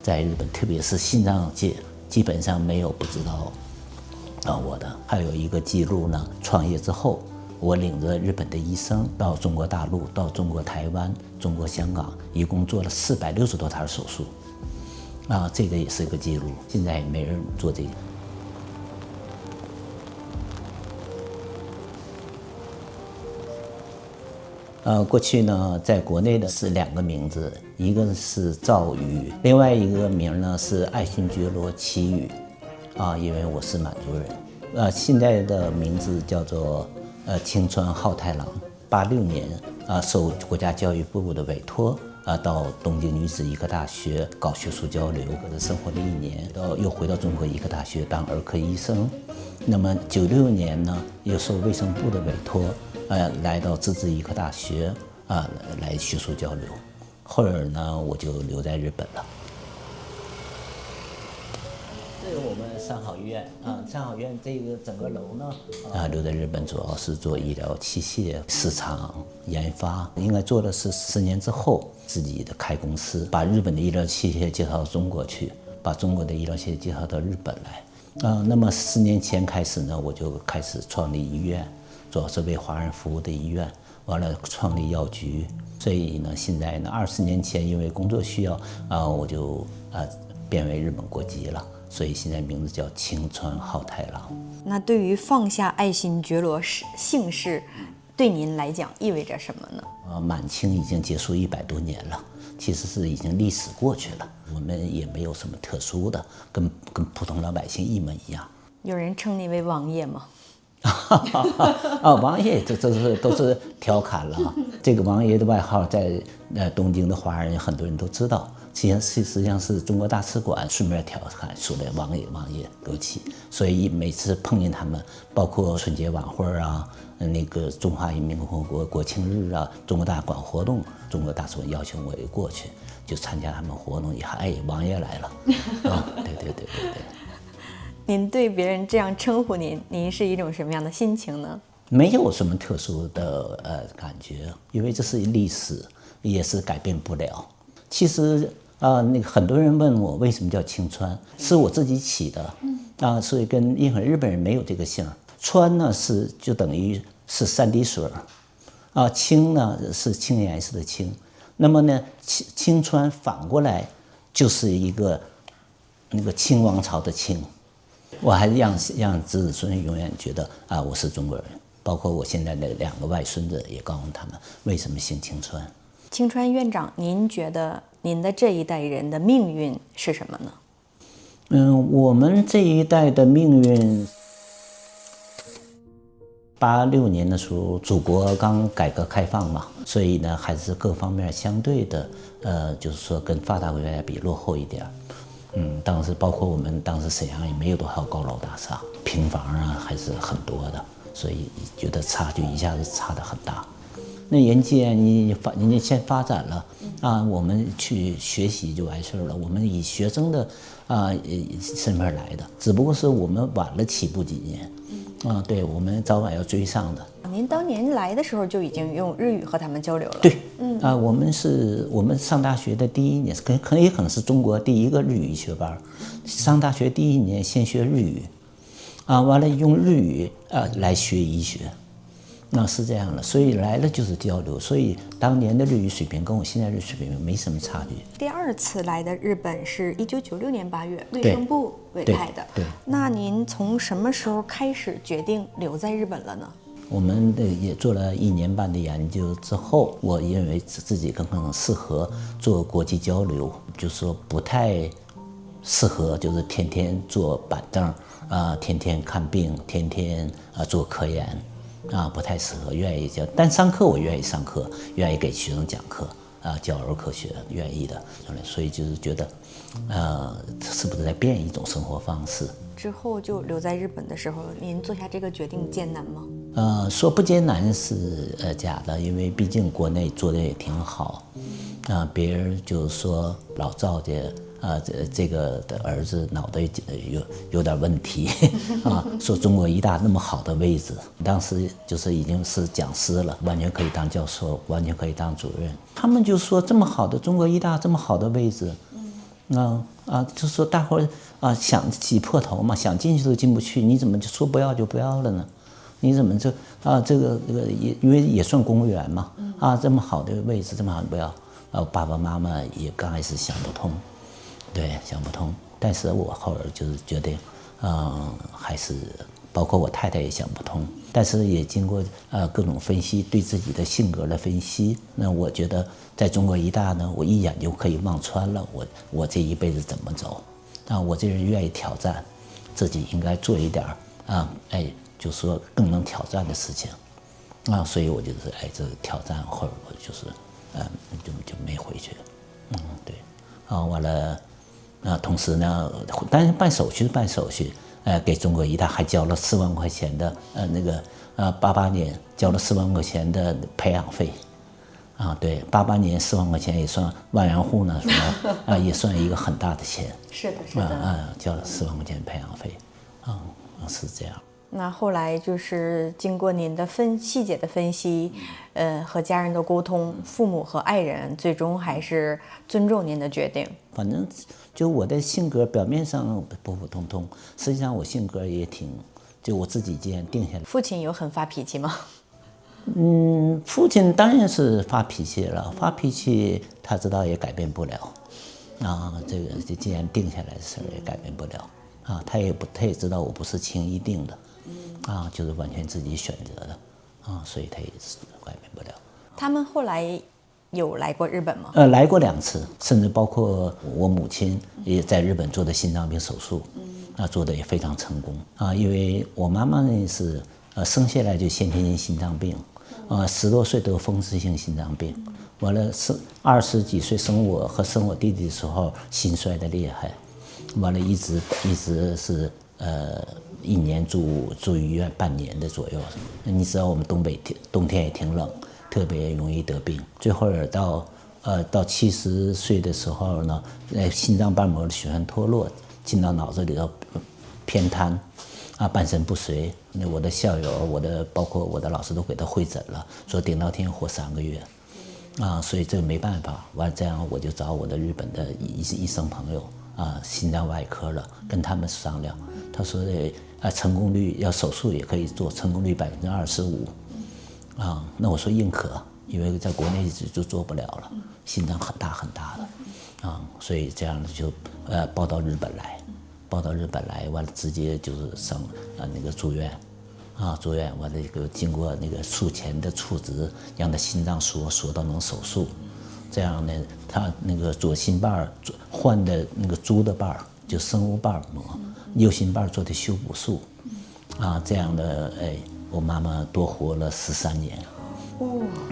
在日本，特别是心脏界，基本上没有不知道我的。还有一个记录呢，创业之后，我领着日本的医生到中国大陆、到中国台湾、中国香港，一共做了460多台手术，这个也是一个记录。现在也没人做这个。过去呢，在国内的是2个名字，一个是赵宇，另外一个名呢是爱新觉罗齐宇，因为我是满族人。现在的名字叫做青川浩太郎。86年受国家教育部的委托到东京女子医科大学搞学术交流，生活了1年，又回到中国医科大学当儿科医生。那么96年呢，又受卫生部的委托。来到自治医科大学来学术交流，后来呢，我就留在日本了。这是我们三好医院三好医院这个整个楼呢留在日本，主要是做医疗器械市场研发。应该做的是10年之后自己的开公司，把日本的医疗器械介绍到中国去，把中国的医疗器械介绍到日本来。那么10年前开始呢，我就开始创立医院。主要是为华人服务的医院，完了创立药局，所以呢，现在呢，20年前因为工作需要我就变为日本国籍了，所以现在名字叫青川浩太郎。那对于放下爱新觉罗姓氏，对您来讲意味着什么呢？满清已经结束100多年了，其实是已经历史过去了，我们也没有什么特殊的，跟普通老百姓一模一样。有人称你为王爷吗？王爷，这都是调侃了。这个王爷的外号在东京的华人很多人都知道，实际上是中国大使馆顺便调侃说的王爷给我起。所以每次碰见他们，包括春节晚会那个中华人民共和国国庆日中国大使馆活动，中国大使馆邀请我也过去，就参加他们活动，王爷来了。对。您对别人这样称呼您是一种什么样的心情呢？没有什么特殊的感觉，因为这是历史，也是改变不了。其实那个很多人问我为什么叫青川，是我自己起的所以因为日本人没有这个姓。川呢就等于是3滴水青呢是青颜色的青，那么呢青川反过来就是一个那个清王朝的清。我还让子孙永远觉得我是中国人，包括我现在的2个外孙子也告诉他们为什么姓青川。青川院长，您觉得您的这一代人的命运是什么呢？我们这一代的命运，86年的时候，祖国刚改革开放嘛，所以呢，还是各方面相对的，就是说跟发达国家比落后一点。当时包括我们当时沈阳也没有多少高楼大厦，平房还是很多的，所以觉得差距一下子差得很大。那人家先发展了我们去学习就完事儿了。我们以学生的身份来的，只不过是我们晚了起步几年对，我们早晚要追上的。您当年来的时候就已经用日语和他们交流了？对，我们上大学的第1年，也可能是中国第1个日语学班。上大学第1年先学日语，完了用日语来学医学，是这样的。所以来了就是交流，所以当年的日语水平跟我现在日语水平没什么差距。第2次来的日本是1996年8月，卫生部委派的。对。那您从什么时候开始决定留在日本了呢？我们也做了1年半的研究之后，我认为自己更适合做国际交流，就是说不太适合就是天天坐板凳天天看病，天天做科研不太适合。愿意教，但上课我愿意上课，愿意给学生讲课教儿科学，愿意的。所以就是觉得是不是在变一种生活方式。之后就留在日本的时候，您做下这个决定艰难吗？说不艰难是假的，因为毕竟国内做的也挺好别人就说老赵家这个的儿子脑袋有点问题说中国医大那么好的位置，当时就是已经是讲师了，完全可以当教授，完全可以当主任。他们就说这么好的中国医大这么好的位置就是说大伙儿想挤破头嘛，想进去都进不去，你怎么就说不要就不要了呢？你怎么这个也因为也算公务员嘛，这么好的位置这么好不要，爸爸妈妈也刚开始想不通，对，想不通，但是我后来就是决定，还是包括我太太也想不通，但是也经过各种分析，对自己的性格的分析，那我觉得在中国医大呢，我一眼就可以望穿了我这一辈子怎么走，我这人愿意挑战，自己应该做一点就说更能挑战的事情，所以我就是这个挑战，后来我就是就没回去，对，完了，同时呢，但是办手续，给中国医大还交了4万块钱的88年交了4万块钱的培养费，对，88年4万块钱也算万元户呢，也算一个很大的钱，是的，是的，交了4万块钱培养费，是这样。那后来就是经过您的细节的分析，和家人的沟通，父母和爱人最终还是尊重您的决定。反正就我的性格表面上普普通通，实际上我性格也就我自己既然定下来。父亲有很发脾气吗？父亲当然是发脾气了，发脾气他知道也改变不了，这个既然定下来的事儿也改变不了，他也知道我不是轻易定的。就是完全自己选择的，所以他也是改变不了。他们后来有来过日本吗？来过2次，甚至包括我母亲也在日本做的心脏病手术，做的也非常成功因为我妈妈呢是生下来就先天性心脏病，10多岁得风湿性心脏病，完了20几岁生我和生我弟弟的时候心衰的厉害，完了一直是1年住医院半年的左右。你知道我们东北冬天也挺冷，特别容易得病。最后到70岁的时候呢，心脏瓣膜的血栓脱落，进到脑子里头偏瘫，半身不遂。我的校友，包括我的老师都给他会诊了，说顶到天活3个月，所以这个没办法。完这样我就找我的日本的医生朋友心脏外科了，跟他们商量。他说成功率要手术也可以做，成功率25%，那我说认可，因为在国内就做不了了，心脏很大很大的，所以这样就报到日本来，完了直接就是上住院，完了这个经过术前的处置，让他心脏缩到能手术，这样呢，他左心瓣换的猪的瓣就生物瓣膜。右心瓣做的修补术，这样的我妈妈多活了13年。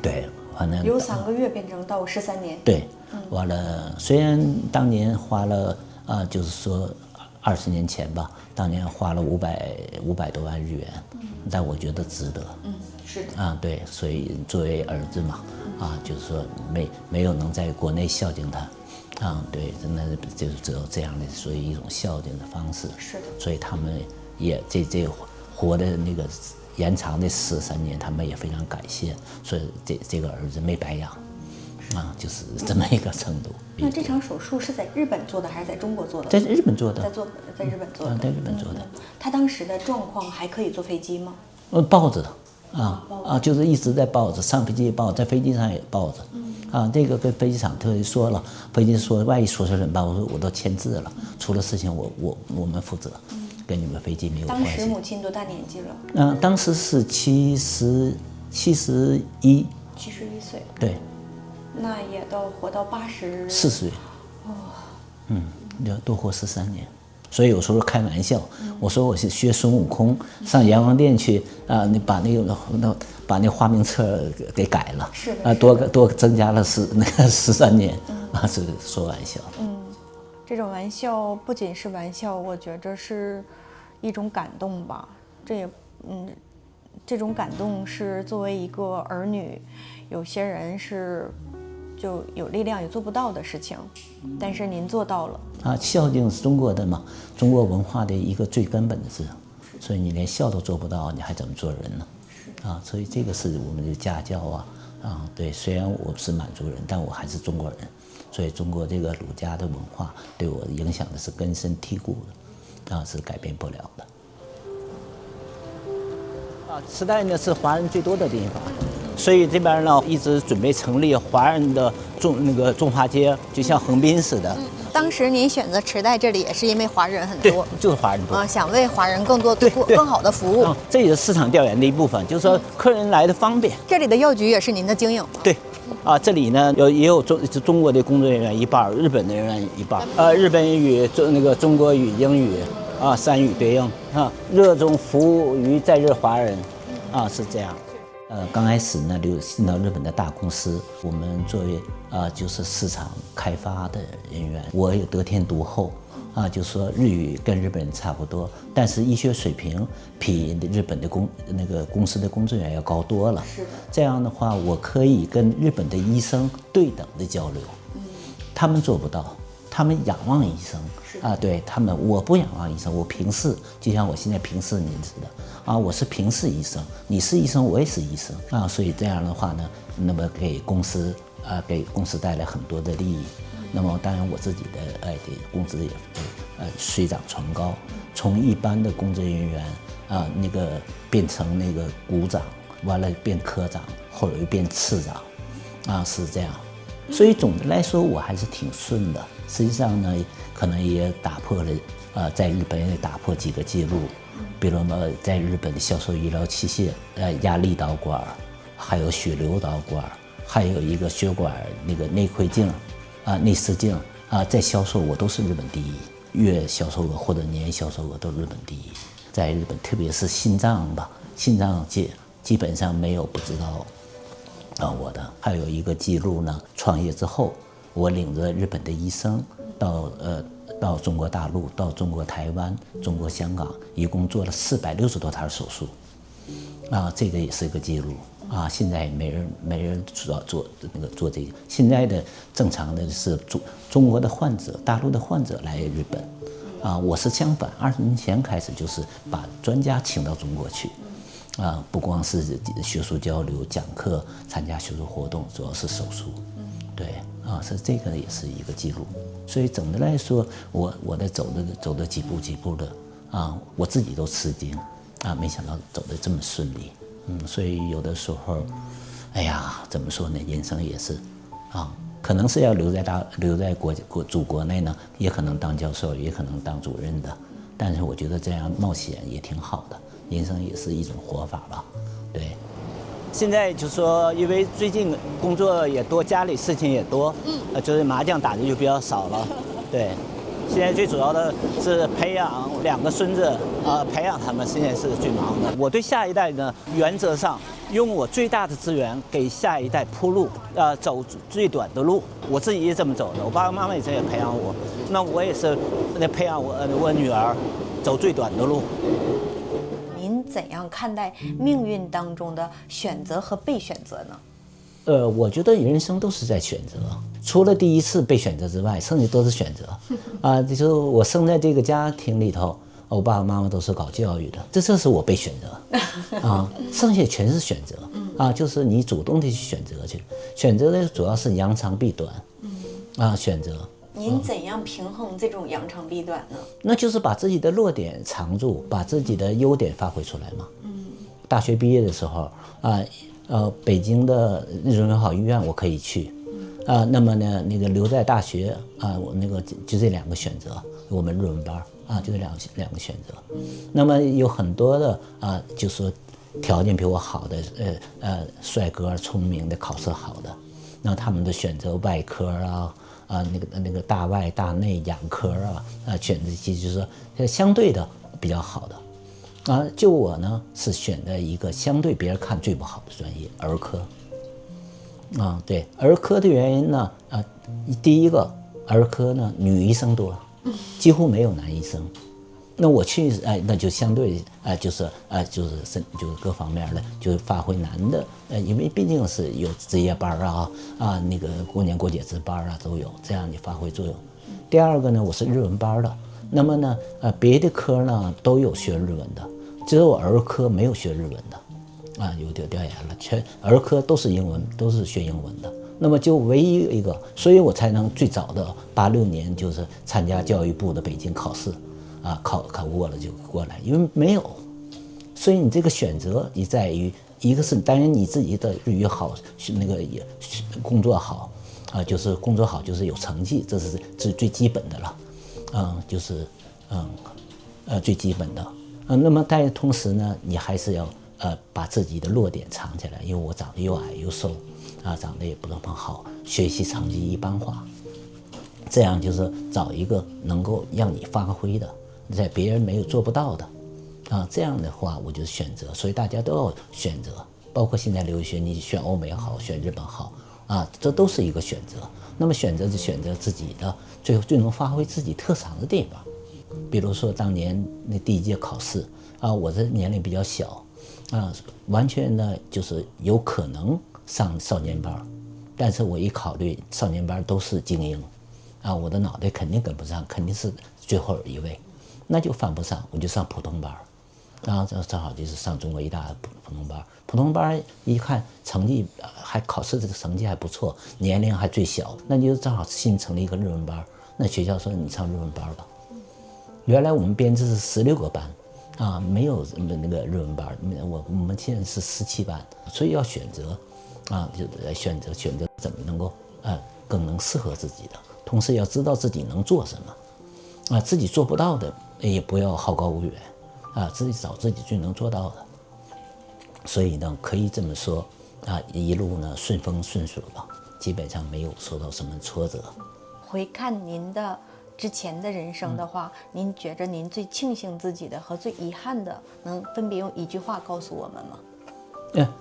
对，完了由3个月变成到13年。对，完了，虽然当年花了就是说20年前吧，当年花了500多万日元，但我觉得值得。是的。对，所以作为儿子嘛，就是说没有能在国内孝敬他。对，真的就是只有这样的，所以一种孝敬的方式。是的。所以他们也这活的延长的13年，他们也非常感谢，所以这个儿子没白养，就是这么一个程度。那这场手术是在日本做的还是在中国做的？在日本做的。在日本做的。在日本做的。他当时的状况还可以坐飞机吗？抱着。就是一直在抱着，上飞机也抱，在飞机上也抱着。这个跟飞机场特别说了，飞机说万一说事怎么办？我说我都签字了，出了事情我们负责，跟你们飞机没有关系。当时母亲多大年纪了？当时是71。71岁。对。那也到活到84岁。要多活13年。所以有时候开玩笑，我说我是学孙悟空上阎王殿去你把那花名册给改了，是的，多增加了13年，这个说玩笑。这种玩笑不仅是玩笑，我觉着是一种感动吧。这种感动是作为一个儿女，有些人是就有力量也做不到的事情，但是您做到了。孝敬是中国的嘛，中国文化的一个最根本的字，所以你连孝都做不到，你还怎么做人呢？所以这个是我们的家教对，虽然我是满族人，但我还是中国人，所以中国这个儒家的文化对我影响的是根深蒂固的，是改变不了的。池袋呢是华人最多的地方，所以这边呢一直准备成立华人的中华街，就像横滨似的。当时您选择池袋这里也是因为华人很对多，，就是华人多。想为华人更多对更好的服务。这也是市场调研的一部分，就是说客人来的方便。这里的药局也是您的经营吗？对，这里呢也有中国的工作人员一半，日本的人员一半，日本语、中国语、英语三语对应热衷服务于在日华人是这样。刚开始呢，进到日本的大公司，我们作为就是市场开发的人员，我也得天独厚就是说日语跟日本人差不多，但是医学水平比日本的公司的工作人员要高多了。是的。这样的话，我可以跟日本的医生对等的交流，他们做不到，他们仰望医生对他们，我不仰望医生，我平视，就像我现在平视您似的我是平视医生，你是医生，我也是医生所以这样的话呢，那么给公司带来很多的利益。那么当然我自己的对工资也水涨船高，从一般的公职人员变成股长，完了变科长，后来又变次长是这样。所以总的来说我还是挺顺的。实际上呢，可能也打破了在日本也打破几个记录，比如在日本销售医疗器械，压力导管，还有血流导管，还有一个血管内窥镜内视镜在销售我都是日本第一，月销售额或者年销售额都是日本第一。在日本，特别是心脏界基本上没有不知道我的。还有一个记录呢，创业之后，我领着日本的医生到中国大陆、到中国台湾、中国香港，一共做了460多台手术这个也是一个记录现在没人做这个。现在的正常的是中国的患者、大陆的患者来日本我是相反，20年前开始就是把专家请到中国去不光是学术交流、讲课、参加学术活动，主要是手术。对是这个也是一个记录。所以总的来说，我在走的几步的我自己都吃惊没想到走得这么顺利。所以有的时候，哎呀，怎么说呢？人生也是可能是要留在祖国内呢，也可能当教授，也可能当主任的。但是我觉得这样冒险也挺好的，人生也是一种活法吧。对。现在就说，因为最近工作也多，家里事情也多，就是麻将打的就比较少了。对，现在最主要的是培养2个孙子培养他们，现在是最忙的。我对下一代呢，原则上用我最大的资源给下一代铺路，走最短的路。我自己也这么走的，我爸爸妈妈也这样培养我，那我也是培养我女儿走最短的路。您怎样看待命运当中的选择和被选择呢？我觉得人生都是在选择，除了第一次被选择之外，剩下都是选择就是我生在这个家庭里头，我爸爸妈妈都是搞教育的，这是我被选择剩下全是选择就是你主动的去选择去，选择的主要是扬长避短选择。您怎样平衡这种扬长避短呢？那就是把自己的弱点藏住，把自己的优点发挥出来嘛。大学毕业的时候北京的日中友好医院我可以去那么呢留在大学我就这2个选择，我们日文班就这两个选择。那么有很多的就说条件比我好的帅哥、聪明的、考试好的，那他们的选择外科那个大外大内养科选择就是说相对的比较好的就我呢是选的一个相对别人看最不好的专业，儿科对，儿科的原因呢第一个儿科呢女医生多，几乎没有男医生。那我去那就相对就是各方面的就发挥男的因为毕竟是有值夜班过年过节值班都有，这样的发挥作用。第二个呢，我是日文班的，那么呢别的科呢都有学日文的，只有我儿科没有学日文的有调研了，全儿科都是英文，都是学英文的那么就唯一一个，所以我才能最早的86年就是参加教育部的北京考试，考过了就过来，因为没有，所以你这个选择也在于，一个是当然你自己的日语好，那个也工作好，就是工作好就是有成绩，这是最基本的了，就是最基本的，那么但同时呢，你还是要把自己的弱点藏起来，因为我长得又矮又瘦。长得也不那么好，学习成绩一般化，这样就是找一个能够让你发挥的，在别人没有做不到的，这样的话我就选择，所以大家都要选择，包括现在留学，你选欧美好，选日本好，这都是一个选择。那么选择就选择自己的最能发挥自己特长的地方，比如说当年那第一届考试，我这年龄比较小，完全呢就是有可能上少年班，但是我一考虑少年班都是精英，我的脑袋肯定跟不上，肯定是最后一位，那就犯不上，我就上普通班，然后正好就是上中国医大的普通班。普通班一看成绩还考试这个成绩还不错，年龄还最小，那就正好新成立一个日文班。那学校说你上日文班吧。原来我们编制是16个班，没有那个日文班，我们现在是17班，所以要选择。就来选择怎么能够更能适合自己的，同时要知道自己能做什么，自己做不到的也不要好高骛远，自己找自己最能做到的。所以呢，可以这么说，一路呢顺风顺水吧，基本上没有受到什么挫折。回看您的之前的人生的话，您觉着您最庆幸自己的和最遗憾的，能分别用一句话告诉我们吗？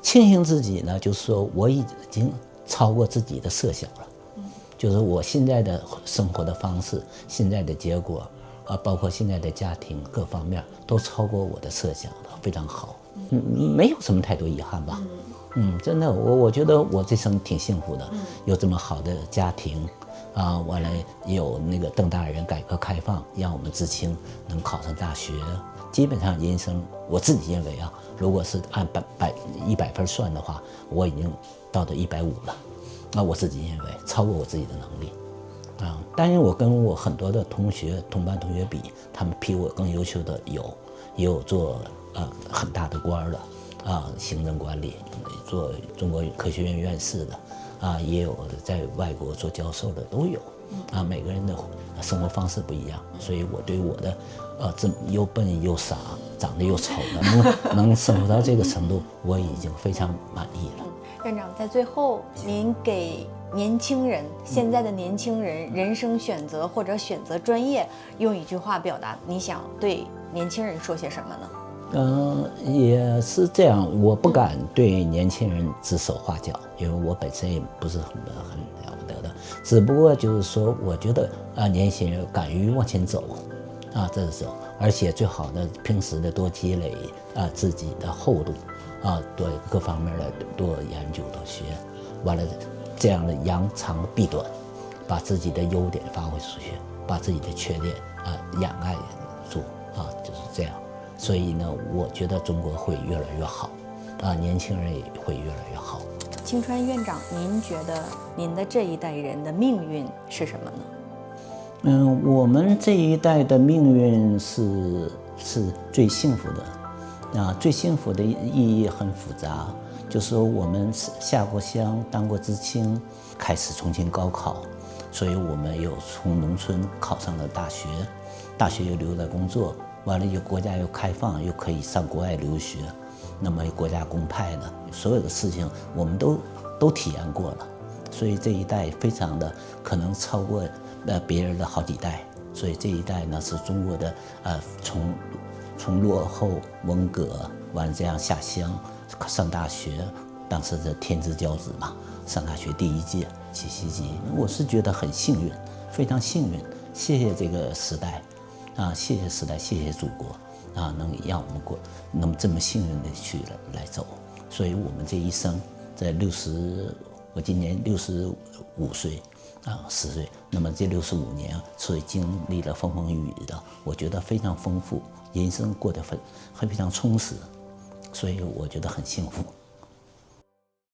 庆幸自己呢，就是说我已经超过自己的设想了，就是我现在的生活的方式，现在的结果，包括现在的家庭各方面都超过我的设想了，非常好，没有什么太多遗憾吧，真的，我觉得我这生挺幸福的，有这么好的家庭，完了有那个邓大人改革开放，让我们知青能考上大学。基本上人生，我自己认为如果是按100分算的话，我已经到了150了。那我自己认为超过我自己的能力，当然我跟我很多的同班同学比，他们比我更优秀的也有做很大的官的，行政管理，做中国科学院院士的，也有在外国做教授的都有。每个人的生活方式不一样，所以我对我的这又笨又傻、长得又丑的能生活到这个程度，我已经非常满意了。院长，在最后，您给年轻人，现在的年轻人人生选择或者选择专业，用一句话表达，你想对年轻人说些什么呢？也是这样，我不敢对年轻人指手画脚，因为我本身也不是很了不得的。只不过就是说，我觉得年轻人敢于往前走，这是走，而且最好的平时的多积累自己的厚度，多各方面的多研究多学，完了这样的扬长避短，把自己的优点发挥出去，把自己的缺点掩盖住，就是这样。所以呢，我觉得中国会越来越好，年轻人也会越来越好。青川院长，您觉得您的这一代人的命运是什么呢？我们这一代的命运是最幸福的，最幸福的意义很复杂，就是我们下过乡，当过知青，开始重新高考，所以我们又从农村考上了大学，大学又留在工作。完了，国家又开放，又可以上国外留学，那么国家公派的所有的事情，我们都体验过了，所以这一代非常的可能超过别人的好几代，所以这一代呢是中国的从落后文革完了这样下乡上大学，当时的天之骄子嘛，上大学第一届7夕级，我是觉得很幸运，非常幸运，谢谢这个时代。谢谢时代，谢谢祖国，能让我们那么这么幸运的去来走，所以我们这一生在我今年65岁，10岁，那么这65年，所以经历了风风雨雨的，我觉得非常丰富，人生过得非常充实，所以我觉得很幸福。